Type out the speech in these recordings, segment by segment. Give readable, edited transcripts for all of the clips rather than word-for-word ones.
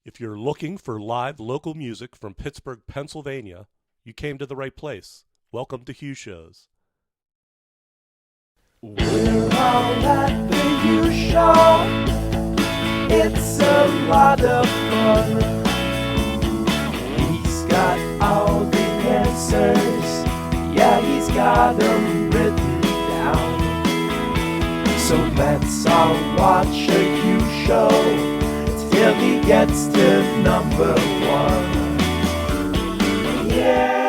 If you're looking for live local music from Pittsburgh, Pennsylvania, you came to the right place. Welcome to Hugh Shows. We're all at the Hugh Show. It's a lot of fun. He's got all the answers. Yeah, he's got them written down. So let's all watch a Hugh Show till he gets to number one. Yeah.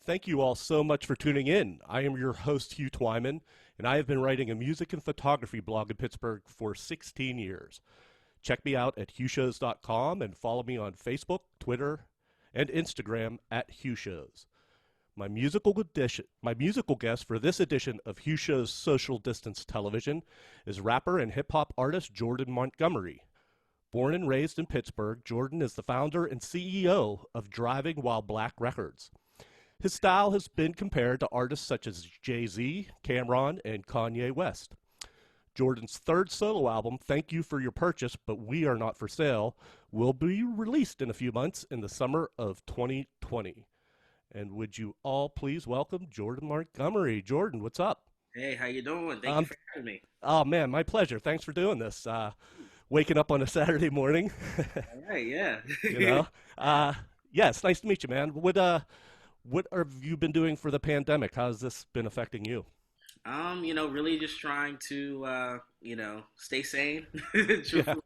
Thank you all so much for tuning in. I am your host, Hugh Twyman, and I have been writing a music and photography blog in Pittsburgh for 16 years. Check me out at HughShows.com and follow me on Facebook, Twitter, and Instagram at HughShows. My musical guest for this edition of Hugh Show's Social Distance Television is rapper and hip-hop artist Jordan Montgomery. Born and raised in Pittsburgh, Jordan is the founder and CEO of Driving While Black Records. His style has been compared to artists such as Jay-Z, Cameron, and Kanye West. Jordan's third solo album, Thank You for Your Purchase, But We Are Not for Sale, will be released in a few months in the summer of 2020. And would you all please welcome Jordan Montgomery. Jordan, what's up? Hey, how you doing? Thank you for having me. Oh, man, my pleasure. Thanks for doing this. Waking up on a Saturday morning. All right, yeah. Yeah, it's nice to meet you, man. What have you been doing for the pandemic? How's this been affecting you? Really just trying to, stay sane, truthfully.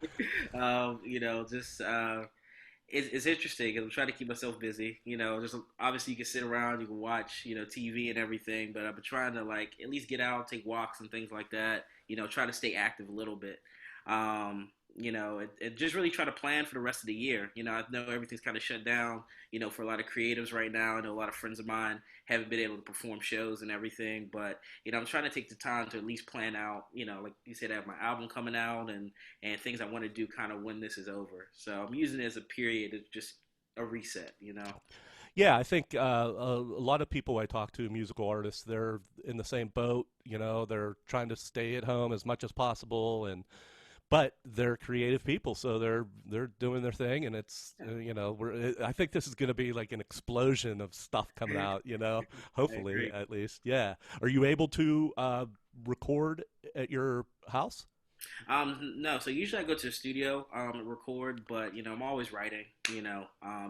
It's interesting because I'm trying to keep myself busy. Just obviously you can sit around, you can watch, TV and everything, but I've been trying to at least get out, take walks and things like that. Try to stay active a little bit. And just really try to plan for the rest of the year. I know everything's kind of shut down, for a lot of creatives right now. I know a lot of friends of mine haven't been able to perform shows and everything, but, I'm trying to take the time to at least plan out, like you said, I have my album coming out and things I want to do kind of when this is over. So I'm using it as a period of just a reset. Yeah, I think a lot of people I talk to, musical artists, they're in the same boat. They're trying to stay at home as much as possible, but they're creative people, so they're doing their thing, and it's I think this is going to be like an explosion of stuff coming out. Hopefully at least. Yeah. Are you able to record at your house? No, so usually I go to the studio, record, but I'm always writing,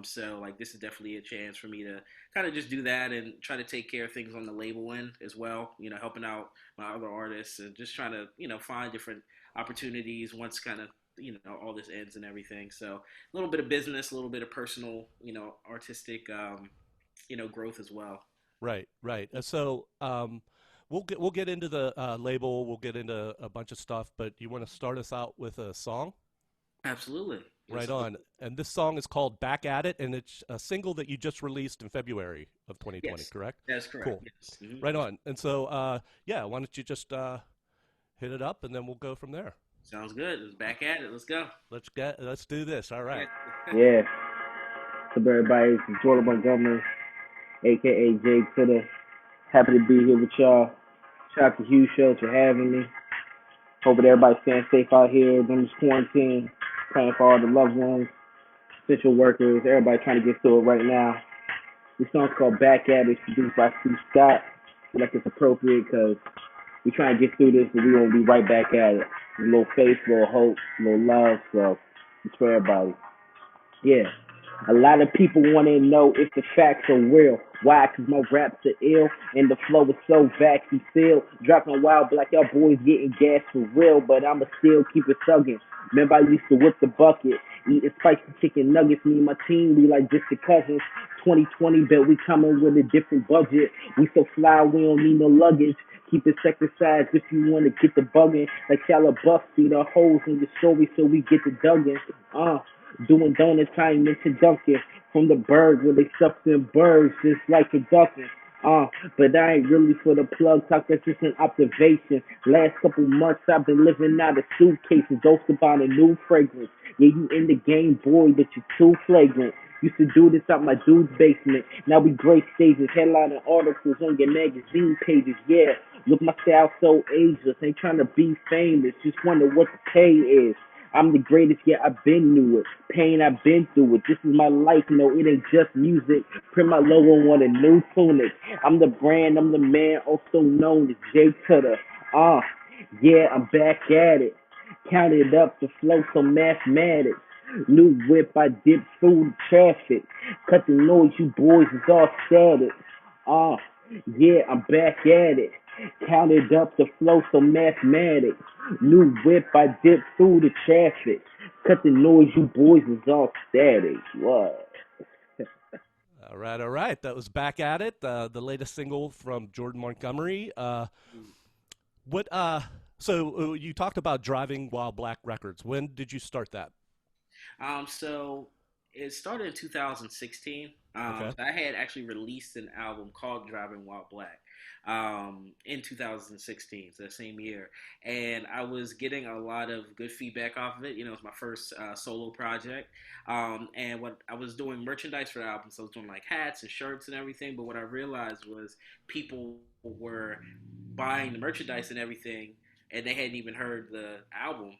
so this is definitely a chance for me to kind of just do that and try to take care of things on the label end as well, helping out my other artists and just trying to, find different opportunities once kind of, all this ends and everything. So a little bit of business, a little bit of personal, artistic, growth as well. Right. So, we'll get into the label. We'll get into a bunch of stuff, but you want to start us out with a song? Absolutely. Right on. And this song is called Back at It, and it's a single that you just released in February of 2020, Yes, correct? that's correct. Cool. Yes. Mhm. Right on. And so, why don't you just hit it up, and then we'll go from there. Sounds good. Let's back at it. Let's go. Let's do this. All right. Yeah. What's up, everybody? This is Jordan Montgomery, a.k.a. Jay Titter. Happy to be here with y'all. Shout out to Hugh Shows for having me. Hope that everybody's staying safe out here during this quarantine. Praying for all the loved ones, essential workers, everybody trying to get through it right now. This song's called Back at It, produced by Steve Scott. I feel like it's appropriate because we trying to get through this, but we want to be right back at it. A little faith, a little hope, a little love, so it's for everybody. Yeah. A lot of people want to know if the facts are real. Why? Because my raps are ill and the flow is so vacuum sealed. Dropping wild black, y'all boys getting gas for real, but I'ma still keep it thugging. Remember I used to whip the bucket, eating spicy chicken nuggets. Me and my team, we like distant cousins. 2020, bet we coming with a different budget. We so fly, we don't need no luggage. Keep it sector size if you want to get the bugging. Like shallow buff, see the holes in your story so we get the dugging. Doing donut time into Dunkin' from the bird where they stuff them birds just like a ducking. But I ain't really for the plug talk, that's just an observation. Last couple months I've been living out of suitcases, ghosted by a new fragrance. Yeah, you in the game, boy, but you're too flagrant. Used to do this out my dude's basement. Now we grace stages, headlining articles on your magazine pages. Yeah, Look, my style so ageless. Ain't trying to be famous. Just wonder what the pay is. I'm the greatest, yeah, I've been through it. Pain, I've been through it. This is my life, no, it ain't just music. Print my logo on a new tunic. I'm the brand, I'm the man, also known as Jay Cutter. Yeah, I'm back at it. Counted up the flow, so mathematics. New whip, I dip through the traffic. Cut the noise, you boys is all static. Yeah, I'm back at it. Counted up the flow, so mathematics. New whip, I dip through the traffic. Cut the noise, you boys is all static. What? All right. That was Back at It, the latest single from Jordan Montgomery. What? So you talked about driving while Black Records. When did you start that? So it started in 2016. Okay. So I had actually released an album called Driving While Black in 2016, so the same year. And I was getting a lot of good feedback off of it. You know, it was my first solo project. And what I was doing merchandise for the album, so I was doing like hats and shirts and everything. But what I realized was people were buying the merchandise and everything, and they hadn't even heard the album,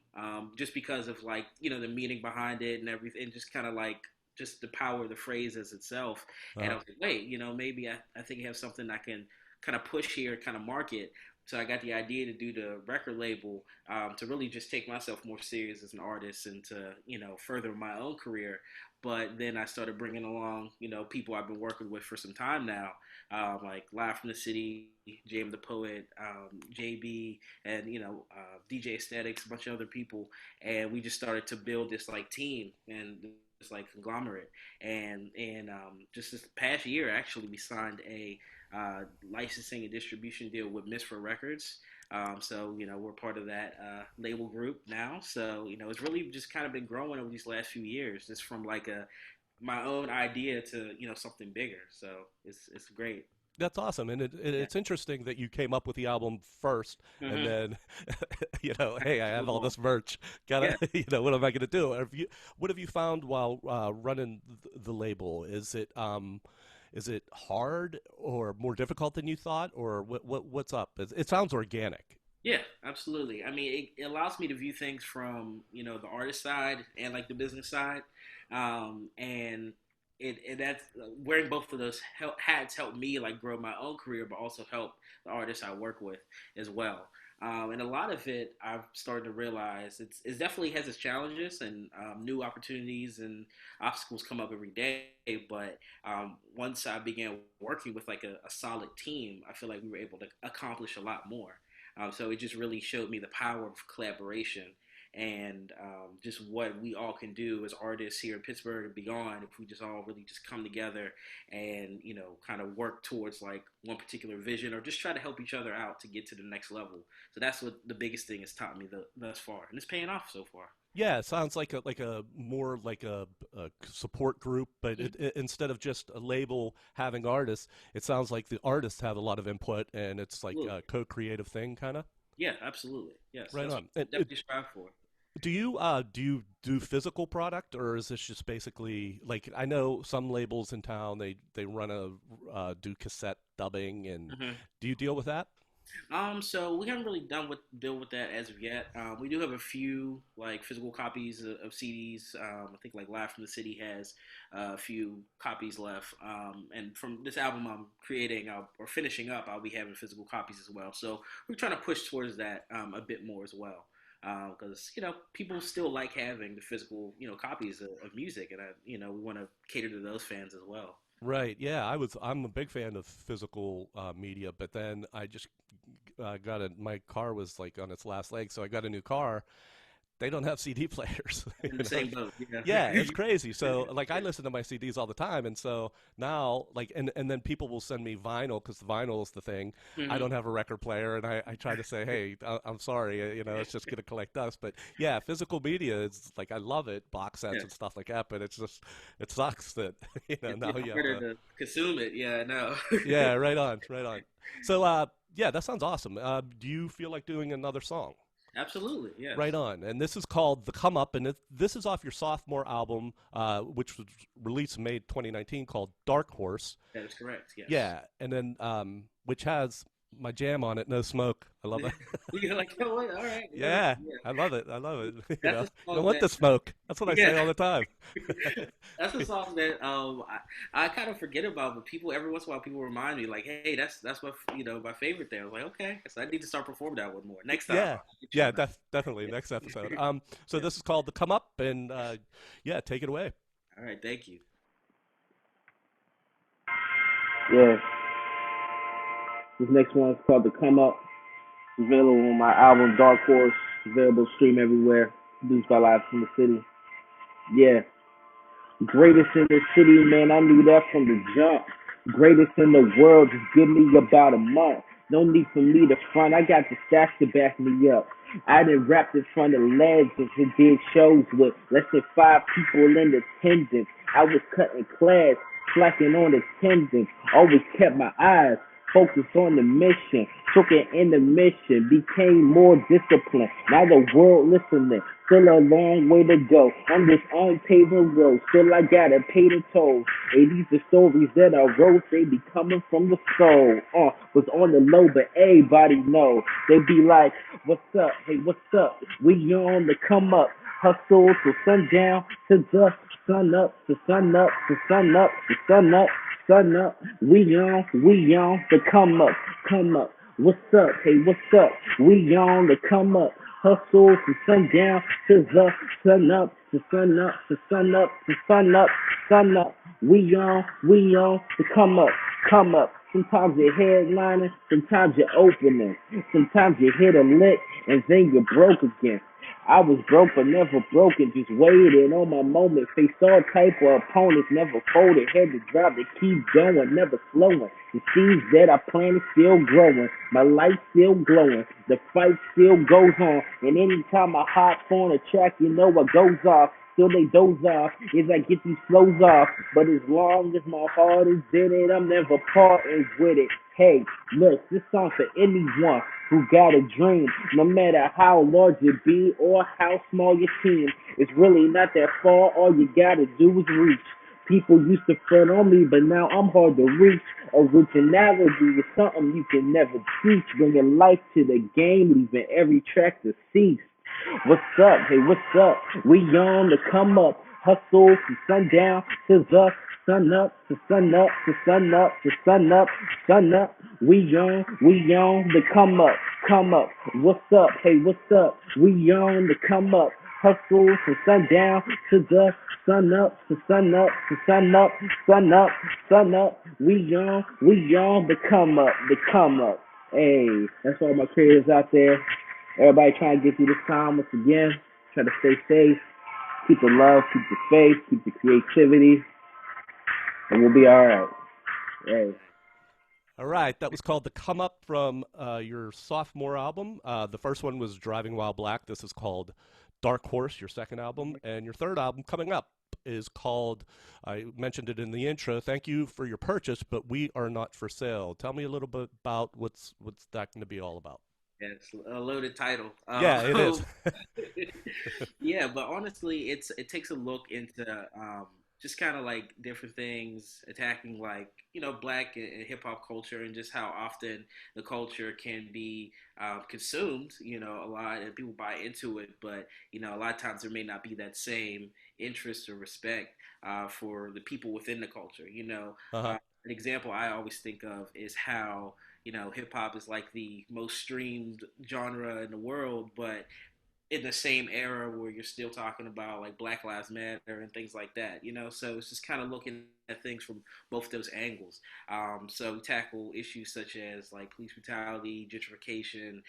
just because of like, you know, the meaning behind it and everything, just kind of like just the power of the phrase as itself. And I was like, wait, you know, maybe I think I have something I can kind of push here, kind of market. So I got the idea to do the record label, to really just take myself more serious as an artist and to, you know, further my own career. But then I started bringing along, you know, people I've been working with for some time now, like Live from the City, James the Poet, JB, and, you know, DJ Aesthetics, a bunch of other people. And we just started to build this like team and this like conglomerate. And just this past year, actually, we signed a licensing and distribution deal with Misfit Records. So, you know, we're part of that label group now. So, you know, it's really just kind of been growing over these last few years, just from like my own idea to, you know, something bigger. So it's great. That's awesome, and it's interesting that you came up with the album 1st, and then, you know, hey, I have all this merch. Gotta, you know, what am I gonna do? What have you found while running the label? Is it hard or more difficult than you thought, or what's up? It sounds organic. Yeah, absolutely. I mean, it allows me to view things from, you know, the artist side and like the business side, and that's wearing both of those hats helped me like grow my own career, but also help the artists I work with as well. And a lot of it, I've started to realize it definitely has its challenges and new opportunities and obstacles come up every day. But once I began working with like a solid team, I feel like we were able to accomplish a lot more. So it just really showed me the power of collaboration and just what we all can do as artists here in Pittsburgh and beyond if we just all really just come together and, you know, kind of work towards like one particular vision or just try to help each other out to get to the next level. So that's what the biggest thing has taught me thus far, and it's paying off so far. Yeah, it sounds like a more like a support group, but instead of just a label having artists, it sounds like the artists have a lot of input, and it's like a co-creative thing, kind of. Yeah, absolutely. Yes, right on. Definitely strive for. Do you do physical product, or is this just basically like, I know some labels in town they run do cassette dubbing, and do you deal with that? So we haven't really deal with that as of yet. We do have a few like physical copies of CDs. I think like Live from the City has a few copies left. And from this album I'm creating or finishing up, I'll be having physical copies as well. So we're trying to push towards that a bit more as well. Because you know, people still like having the physical, you know, copies of music, and you know, we want to cater to those fans as well. Right. Yeah, I'm a big fan of physical media, but then I just my car was like on its last leg, so I got a new car. They don't have CD players. In the same boat. Yeah. Yeah, it's crazy. So like I listen to my CDs all the time, and so now like and then people will send me vinyl because the vinyl is the thing. I don't have a record player, and I try to say, hey, I'm sorry, you know, it's just gonna collect dust. But yeah, physical media is like, I love it, box sets and stuff like that. But it's just, it sucks that, you know, now you have to consume it. Yeah, no. Yeah, right on. So yeah, that sounds awesome. Do you feel like doing another song? Absolutely, yeah. Right on. And this is called The Come Up, and this is off your sophomore album, which was released in May 2019, called Dark Horse. That is correct, yes. Yeah, and then which has my jam on it, No Smoke. I love that. You're like, oh, wait, all right. Yeah, Yeah. I love it. I love it. That's a I song don't want that, the smoke. That's what I say yeah. all the time. That's a song that I kind of forget about, but people every once in a while people remind me like, hey, that's my my favorite thing. I was like, okay, so I need to start performing that one more next time. Yeah, I'll get you yeah, on that. definitely. Yeah. Next episode. So this is called The Come Up, and yeah, take it away. All right, thank you. Yeah. This next one is called The Come Up. It's available on my album Dark Horse. Available stream everywhere. Produced by Live from the City. Yeah. Greatest in the city, man. I knew that from the jump. Greatest in the world. Just give me about a month. No need for me to front. I got the stats to back me up. I done rapped in front of legends and did shows with less than 5 people in attendance. I was cutting class, slacking on attendance. Always kept my eyes focused on the mission. Took an intermission, became more disciplined. Now the world listening. Still a long way to go. On this unpaved road, still I gotta pay the toll. Hey, these are stories that I wrote, they be coming from the soul. Was on the low, but everybody know. They be like, what's up? Hey, what's up? We on the come up. Hustle to sundown, to the sun up, to sun up, to sun up, to sun up, sun up. We on the come up, come up. What's up? Hey, what's up? We on the come up. Hustle from sundown to the sun up, to sun up, to sun up, to sun up, sun up. We on the come up, come up. Sometimes you're headlining, sometimes you're opening. Sometimes you hit a lick and then you're broke again. I was broke but never broken, just waited on my moment. Faced all type of opponents, never folded. Had to drop to keep going, never slowing. The seeds that I planted still growing. My light still glowing. The fight still goes on. And anytime I hop on a track, you know what goes off. Still they doze off as I get these flows off. But as long as my heart is in it, I'm never parting with it. Hey, look, this song for anyone who got a dream. No matter how large it be or how small your team, it's really not that far. All you gotta do is reach. People used to front on me, but now I'm hard to reach. Originality is something you can never teach. Bringing life to the game, leaving every track deceased. What's up? Hey, what's up? We on the come up. Hustle from sundown to the sun up, to sun up, to sun up, to sun up, sun up. We on the come up, come up. What's up? Hey, what's up? We on the come up. Hustle from sundown to the sun up, to sun up, to sun up, sun up, sun up. We on the come up, the come up. Hey, that's all my creators out there. Everybody trying to get through this time once again. Try to stay safe. Keep the love, keep the faith, keep the creativity, and we'll be all right. Hey. All right, that was called The Come Up from your sophomore album. The first one was Driving While Black. This is called Dark Horse, your second album. And your third album coming up is called, I mentioned it in the intro, thank you for your purchase, but we are not for sale. Tell me a little bit about what's that going to be all about. Yeah, it's a loaded title. Yeah, it is. Yeah, but honestly, it takes a look into just kind of like different things attacking like black and hip hop culture and just how often the culture can be consumed a lot and people buy into it, but a lot of times there may not be that same interest or respect for the people within the culture. An example I always think of is how hip hop is like the most streamed genre in the world, but in the same era where you're still talking about like Black Lives Matter and things like that, so it's just kind of looking at things from both those angles. So we tackle issues such as like police brutality, gentrification,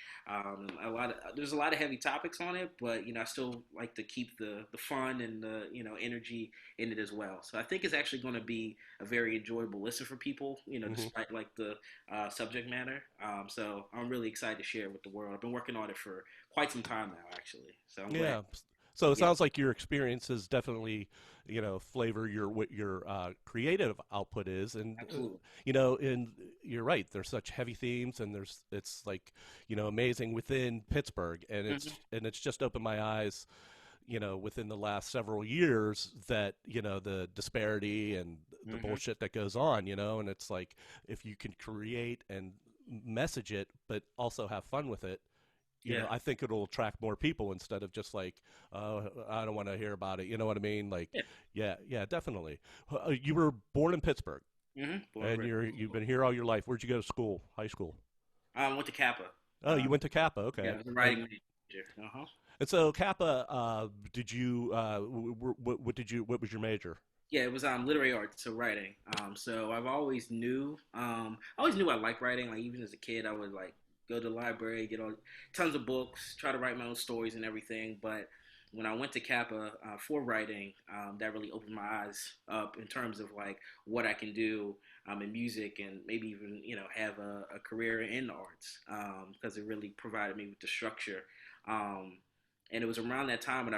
there's a lot of heavy topics on it, but I still like to keep the fun and the energy in it as well. So I think it's actually going to be a very enjoyable listen for people, despite like the subject matter. So I'm really excited to share it with the world. I've been working on it for quite some time now, actually. So I'm glad. So it sounds like your experiences definitely, flavor what your creative output is, and and you're right. There's such heavy themes, and it's like, amazing within Pittsburgh, and it's just opened my eyes, within the last several years that the disparity and the bullshit that goes on, and it's like if you can create and message it, but also have fun with it, you know, Yeah. I think it'll attract more people instead of just like, I don't want to hear about it. You know what I mean? Like, Yeah. yeah, definitely. You were born in Pittsburgh, Born and and bred. you've been here all your life. Where'd you go to school? High school? Went to Kappa. Oh, you went to Kappa. Yeah, Okay. I was a writing major. Uh-huh. And so Kappa, did you, what was your major? Yeah, it was literary arts, so writing. So I've always knew I liked writing. Like even as a kid, I would like go to the library, get all tons of books, try to write my own stories and everything. But when I went to Kappa for writing, that really opened my eyes up in terms of like what I can do in music and maybe even have a career in the arts because it really provided me with the structure. Um, and it was around that time when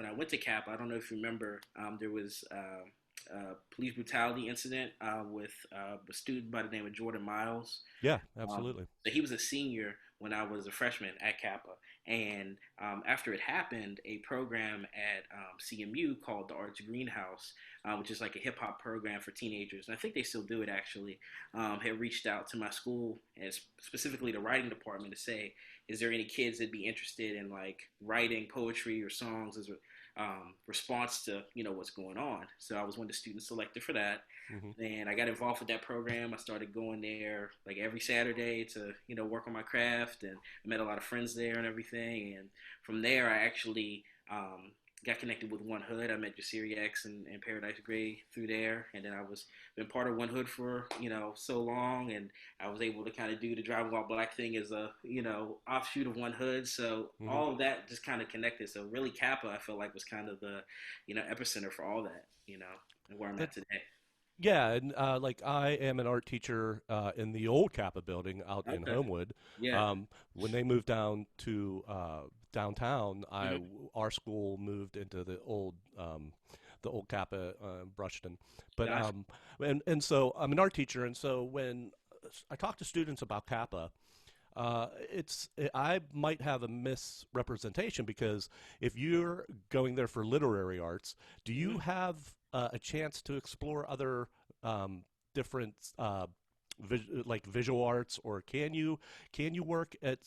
I went to Kappa. I don't know if you remember, there was a police brutality incident with a student by the name of Jordan Miles. Yeah, absolutely. So he was a senior when I was a freshman at Kappa. And after it happened, a program at CMU called the Arts Greenhouse, which is like a hip hop program for teenagers, and I think they still do it actually, had reached out to my school and specifically the writing department to say, is there any kids that'd be interested in like writing poetry or songs as a response to what's going on. So I was one of the students selected for that, and I got involved with that program. I started going there like every Saturday to work on my craft, and I met a lot of friends there and everything. And from there, I actually got connected with One Hood. I met Jasiri X and Paradise Gray through there, and then I was been part of One Hood for so long, and I was able to kind of do the Drive While Black thing as a offshoot of One Hood. So all of that just kind of connected. So really, Kappa I feel like was kind of the epicenter for all that, and where I'm at today. Yeah, and like I am an art teacher in the old Kappa building out in Okay. Homewood. Yeah. When they moved down to downtown, our school moved into the old Kappa Brushton. But Gotcha. and so I'm an art teacher, and so when I talk to students about Kappa, I might have a misrepresentation because if you're going there for literary arts, do you have a chance to explore other different like visual arts, or can you work at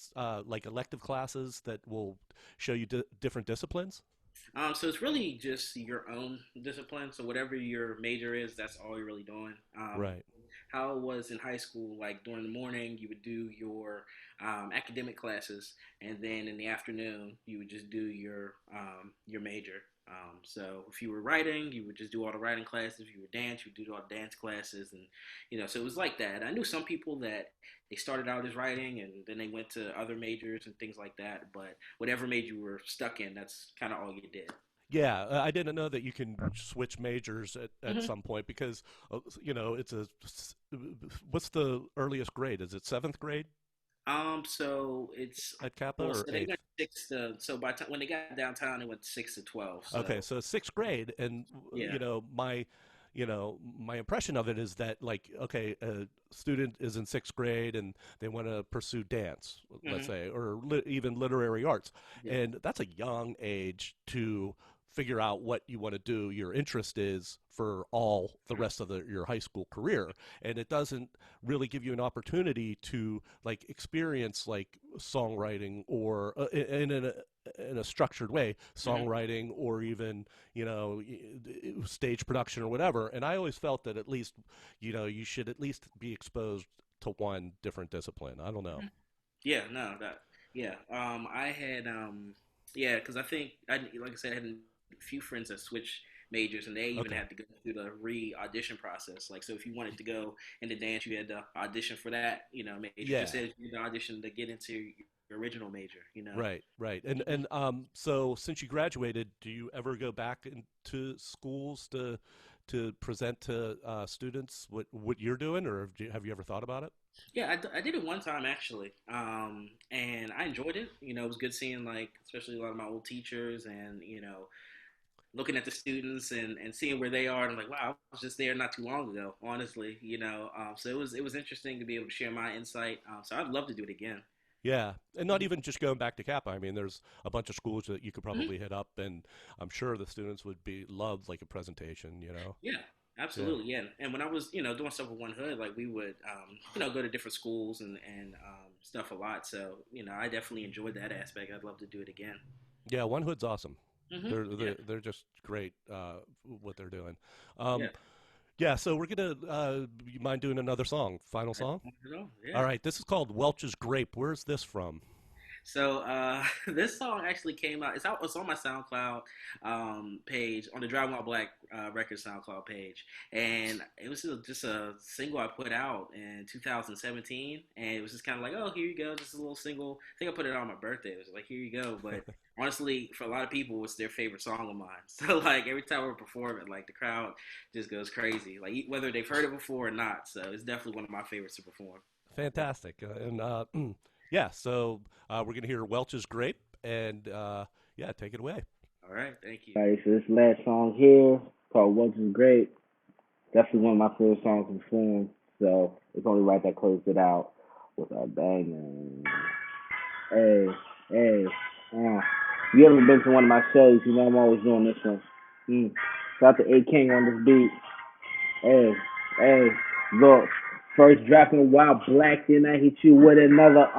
like elective classes that will show you different disciplines? So it's really just your own discipline. So whatever your major is, that's all you're really doing. Right. How it was in high school, like during the morning, you would do your academic classes, and then in the afternoon, you would just do your major. So if you were writing, you would just do all the writing classes. If you were dance, you would do all the dance classes, and so it was like that. I knew some people that they started out as writing, and then they went to other majors and things like that. But whatever major you were stuck in, that's kind of all you did. Yeah, I didn't know that you can switch majors at some point because, it's what's the earliest grade? Is it seventh grade So it's at Kappa well, or so they eighth? went six to so by when they got downtown, they went 6 to 12. So Okay, so sixth grade, and yeah. my impression of it is that like, okay, a student is in sixth grade and they want to pursue dance, let's Hmm. say, or even literary arts, Yeah. and that's a young age to figure out what you want to do, your interest is for all the rest of your high school career, and it doesn't really give you an opportunity to like experience like songwriting or in a structured way, Hmm. songwriting or even stage production or whatever. And I always felt that at least you should at least be exposed to one different discipline. I don't know. Yeah, no, that yeah. I had yeah, because I think like I said, I had a few friends that switched majors, and they even Okay. had to go through the re-audition process. Like, so if you wanted to go into dance, you had to audition for that, major. Yeah. Just as you had to audition to get into your original major. Right. And so since you graduated, do you ever go back into schools to present to students what you're doing, or have you ever thought about it? Yeah, I did it one time actually, and I enjoyed it. It was good seeing like, especially a lot of my old teachers, and looking at the students and seeing where they are. And I'm like, wow, I was just there not too long ago, honestly. So it was interesting to be able to share my insight. So I'd love to do it again. Yeah, and not even just going back to Kappa. I mean, there's a bunch of schools that you could Hmm. probably hit up, and I'm sure the students would be loved like a presentation. Yeah. Absolutely, yeah. And when I was, doing stuff with One Hood, like we would, go to different schools and stuff a lot. So, I definitely enjoyed that aspect. I'd love to do it again. Yeah, One Hood's awesome. They're Yeah, they're, they're just great what they're doing. yeah. Um, yeah, so we're gonna. You mind doing another song? Final I song. don't know. All Yeah. right, this is called Welch's Grape. Where's this from? So this song actually came out. It's on my SoundCloud page, on the Drive While Black Records SoundCloud page, and it was just a single I put out in 2017, and it was just kind of like, oh, here you go, just a little single. I think I put it on my birthday. It was like, here you go, but honestly, for a lot of people, it's their favorite song of mine. So like every time we perform it, like the crowd just goes crazy, like whether they've heard it before or not. So it's definitely one of my favorites to perform. Fantastic. And yeah, so we're gonna hear Welch's Grape, and yeah, take it away. All right, thank you. All right, so this last song here called "What's Is Great." Definitely one of my favorite songs in film. So it's only right that closed it out with a banger. Hey, hey, uh. You ever been to one of my shows? You know I'm always doing this one. Shout out to A King on this beat. Hey, hey, look. First dropping Wild Black, then I hit you with another.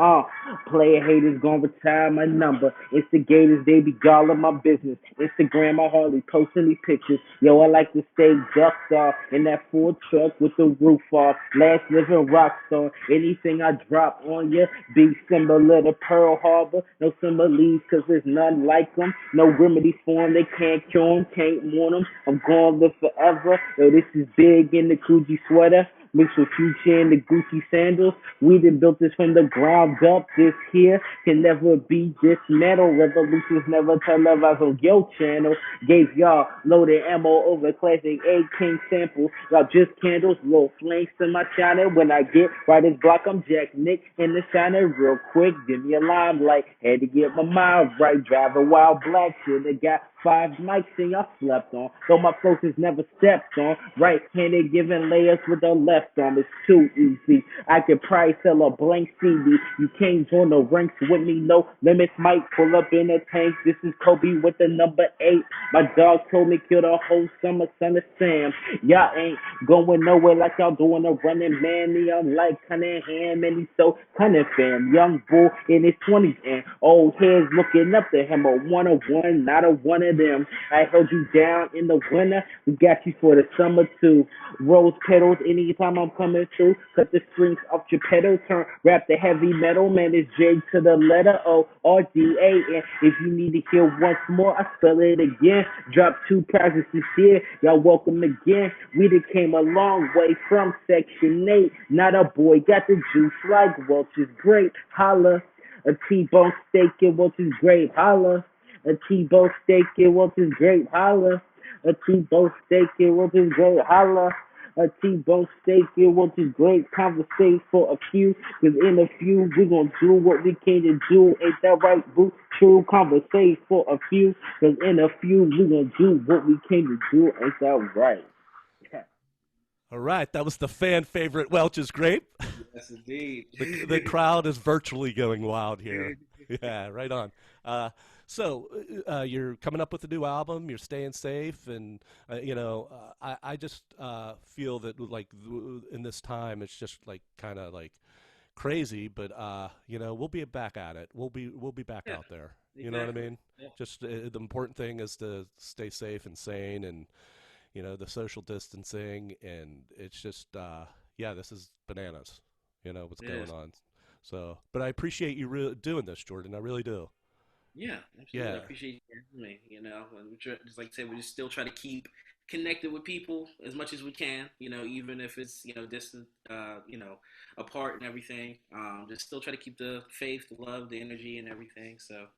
Player haters gon' retire my number. Instigators, they be all of my business. Instagram, I hardly post any pictures. Yo, I like to stay ducked off in that Ford truck with the roof off. Last living rock star. Anything I drop on ya be similar to Pearl Harbor. No similes, cause there's none like them. No remedy for them, they can't cure them, can't warn them. I'm gonna live forever. Yo, this is big in the Coogee sweater. Mixed with Future and the Gucci sandals. We done built this from the ground up. This here can never be dismantled. Revolutions never televised on your channel. Gave y'all loaded ammo over classic A King samples. Y'all just candles, little flames to my shiner. When I get right as block, I'm Jack Nick in the shiner real quick. Give me a limelight. Had to get my mind right. Driving Wild Black shit. They got 5 mics and y'all slept on. Though my flows is never stepped on. Right handed giving layers with the left arm. It's too easy. I could probably sell a blank CD. You can't join the ranks with me. No limits. Might pull up in a tank. This is Kobe with the number 8. My dog told me kill the whole summer, son of Sam. Y'all ain't going nowhere like y'all doing a running man. I'm like Cunningham and he's so cunning fam. Young bull in his 20s and old heads looking up to him. A 101, not a one of them. I held you down in the winter. We got you for the summer too. Rose petals anytime I'm coming through. Cut the strings off your pedal. Turn rap the heavy metal. Man, it's J to the letter O R D A. And if you need to hear once more, I spell it again. Drop 2 prizes this year. Y'all welcome again. We done came a long way from Section 8. Not a boy got the juice like Welch's Grape. Holla. A T-bone steak and Welch's Grape. Holla. A T-bone steak and Welch's Grape. Holla. A T-bone steak and Welch's Grape. Holla. A T-bone steak and Welch's Grape. Conversate for a few, cause in a few we gon' do what we came to do. Ain't that right, boo? True. Conversate for a few, cause in a few we gon' do what we came to do. Ain't that right? All right, that was the fan favorite Welch's Grape. Yes, indeed. The crowd is virtually going wild here. Yeah, right on. So you're coming up with a new album. You're staying safe, and I just feel that like in this time, it's just like kind of like crazy. But we'll be back at it. We'll be back out there. You know what I mean? Yeah. Just the important thing is to stay safe and sane, and the social distancing, and it's just this is bananas. What's going on. So, but I appreciate you doing this, Jordan. I really do. Yeah, absolutely. Yeah. I appreciate you having me. And just like I said, we just still try to keep connected with people as much as we can. Even if it's distant, apart and everything. Just still try to keep the faith, the love, the energy, and everything. So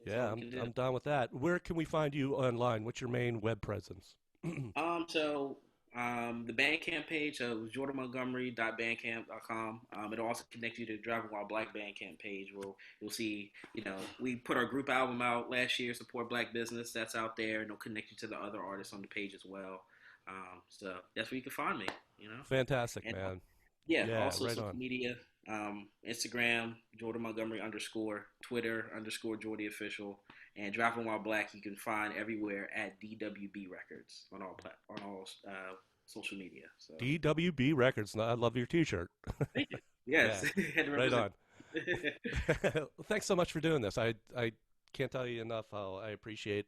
yeah, I'm down with that. Where can we find you online? What's your main web presence? The Bandcamp page was jordanmontgomery.bandcamp.com. It'll also connect you to Driving While Black Bandcamp page where you'll see, we put our group album out last year, Support Black Business. That's out there, and it'll connect you to the other artists on the page as well. So that's where you can find me, Fantastic, and, man. Yeah, also right social on. media, Instagram, Jordan Montgomery _, Twitter _Jordy Official, and Driving While Black you can find everywhere at DWB Records on all social media. So DWB Records. I love your T-shirt. thank you. Yes, Yeah, had to right represent. on. Thanks so much for doing this. I can't tell you enough how I appreciate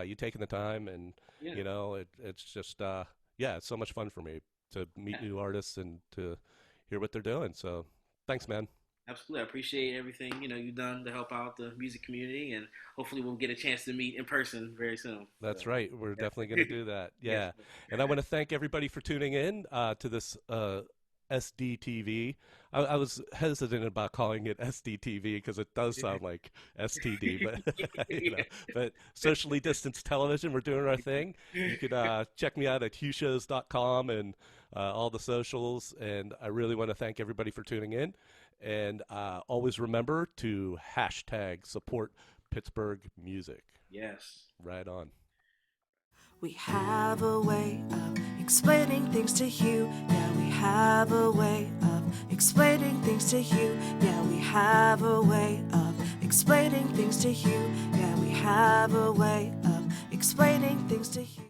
you taking the time, and Yeah, it's just yeah, it's so much fun for me to meet yeah, new artists and to hear what they're doing. So thanks, man. absolutely. I appreciate everything you've done to help out the music community, and hopefully we'll get a chance to meet in person very soon. So That's right. We're yeah. definitely going to do that. Yes. Yeah. And I want to thank everybody for tuning in to this SDTV. I was hesitant about calling it SDTV because it does sound like STD, but Yeah. but socially distanced television. We're doing our thing. You could check me out at HughShows.com and all the socials. And I really want to thank everybody for tuning in. And always remember to hashtag support Pittsburgh music. Yes. Right on. We have a way of explaining things to Hugh. Yeah, we have a way of explaining things to Hugh. Yeah, we have a way of explaining things to Hugh. Yeah, we have a way of explaining things to Hugh.